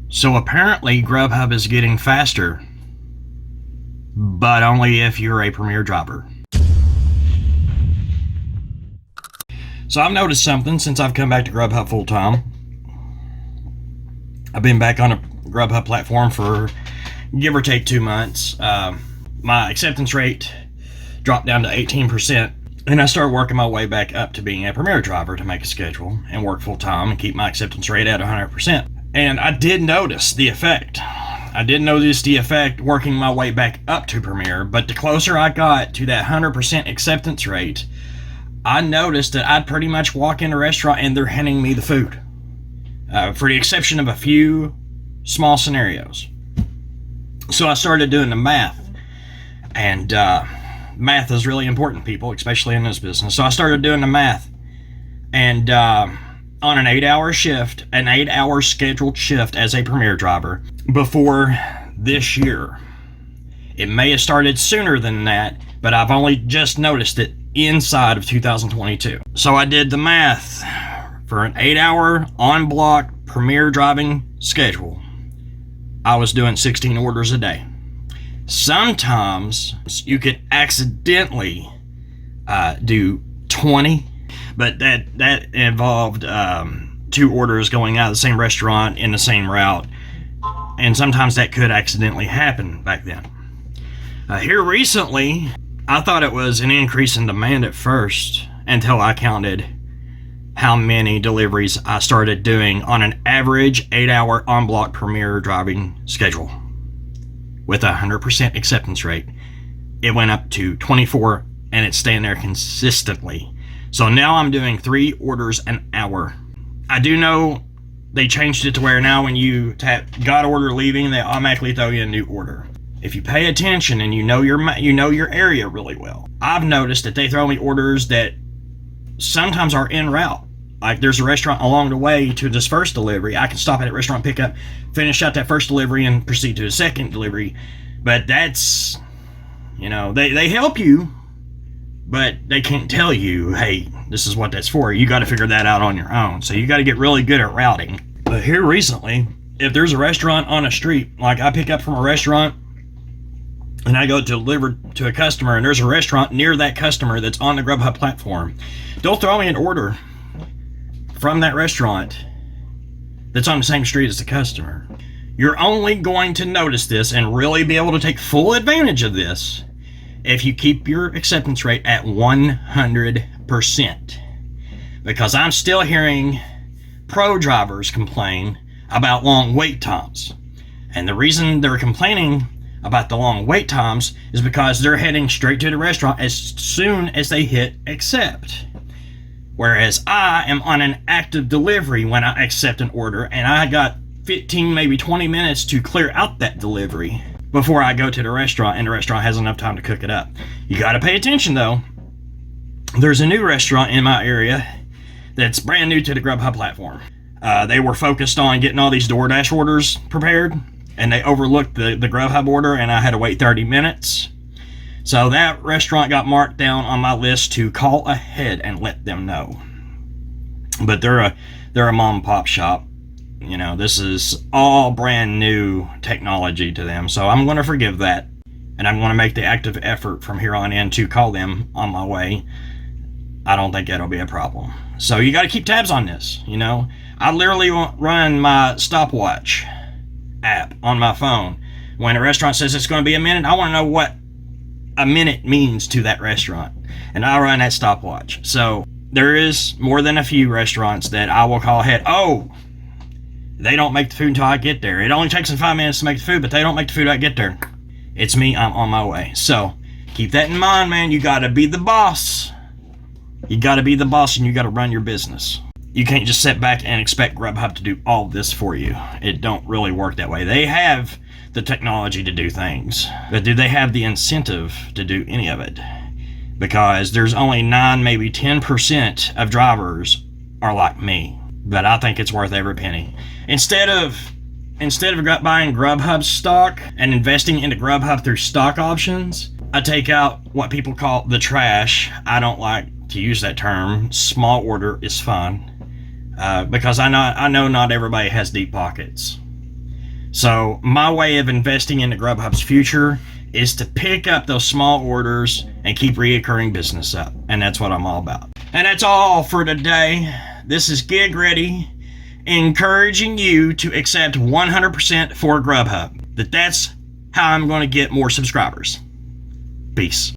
So apparently GRUBHUB is getting faster, but only if you're a Premier driver. So I've noticed something since I've come back to GRUBHUB full time. I've been back on a GRUBHUB platform for give or take 2 months. My acceptance rate dropped down to 18%, and I started working my way back up to being a Premier driver to make a schedule and work full time and keep my acceptance rate at 100%. And I did notice the effect. I did notice the effect working my way back up to Premier, but the closer I got to that 100% acceptance rate, I noticed that I'd pretty much walk in a restaurant and they're handing me the food. For the exception of a few small scenarios. So I started doing the math. And math is really important, people, especially in this business. So I started doing the math. And on an 8-hour shift, an 8-hour scheduled shift as a Premier driver before this year. It may have started sooner than that, but I've only just noticed it inside of 2022. So I did the math. For an 8-hour on-block Premier driving schedule, I was doing 16 orders a day. Sometimes you could accidentally do 20, but that involved 2 orders going out of the same restaurant in the same route, and sometimes that could accidentally happen back then. Here recently, I thought it was an increase in demand at first until I counted how many deliveries I started doing on an average 8-hour on-block Premier driving schedule. With a 100% acceptance rate, it went up to 24, and it's staying there consistently. So now I'm doing 3 orders an hour. I do know they changed it to where now when you tap got order leaving, they automatically throw you a new order. If you pay attention and you know your area really well, I've noticed that they throw me orders that sometimes are en route. Like there's a restaurant along the way to this first delivery. I can stop at a restaurant, pick up, finish out that first delivery, and proceed to the second delivery. But that's, they help you, but they can't tell you, hey, this is what that's for. You got to figure that out on your own. So you got to get really good at routing. But here recently, if there's a restaurant on a street, like I pick up from a restaurant and I go to deliver to a customer, and there's a restaurant near that customer that's on the GRUBHUB platform, they'll throw me an order from that restaurant that's on the same street as the customer. You're only going to notice this and really be able to take full advantage of this if you keep your acceptance rate at 100%. Because I'm still hearing pro drivers complain about long wait times. And the reason they're complaining about the long wait times is because they're heading straight to the restaurant as soon as they hit accept. Whereas I am on an active delivery when I accept an order, and I got 15, maybe 20 minutes to clear out that delivery before I go to the restaurant, and the restaurant has enough time to cook it up. You got to pay attention though. There's a new restaurant in my area that's brand new to the GRUBHUB platform. They were focused on getting all these DoorDash orders prepared, and they overlooked the GRUBHUB order, and I had to wait 30 minutes. So that restaurant got marked down on my list to call ahead and let them know. But they're a mom and pop shop. This is all brand new technology to them. So I'm going to forgive that. And I'm going to make the active effort from here on in to call them on my way. I don't think that'll be a problem. So you got to keep tabs on this. I literally run my stopwatch app on my phone. When a restaurant says it's going to be a minute, I want to know what a minute means to that restaurant, and I run that stopwatch. So there is more than a few restaurants that I will call ahead. Oh, they don't make the food until I get there. It only takes them 5 minutes to make the food, but they don't make the food I get there. It's me, I'm on my way. So keep that in mind, man. You got to be the boss. You got to be the boss, and you got to run your business. You can't just sit back and expect GRUBHUB to do all this for you. It don't really work that way. They have the technology to do things, but do they have the incentive to do any of it? Because there's only 9, maybe 10% of drivers are like me. But I think it's worth every penny. Instead of buying GRUBHUB stock and investing into GRUBHUB through stock options, I take out what people call the trash. I don't like to use that term. Small order is fine, because I know not everybody has deep pockets. So my way of investing into GrubHub's future is to pick up those small orders and keep reoccurring business up. And that's what I'm all about. And that's all for today. This is Gig Ready, encouraging you to accept 100% for GrubHub. That's how I'm going to get more subscribers. Peace.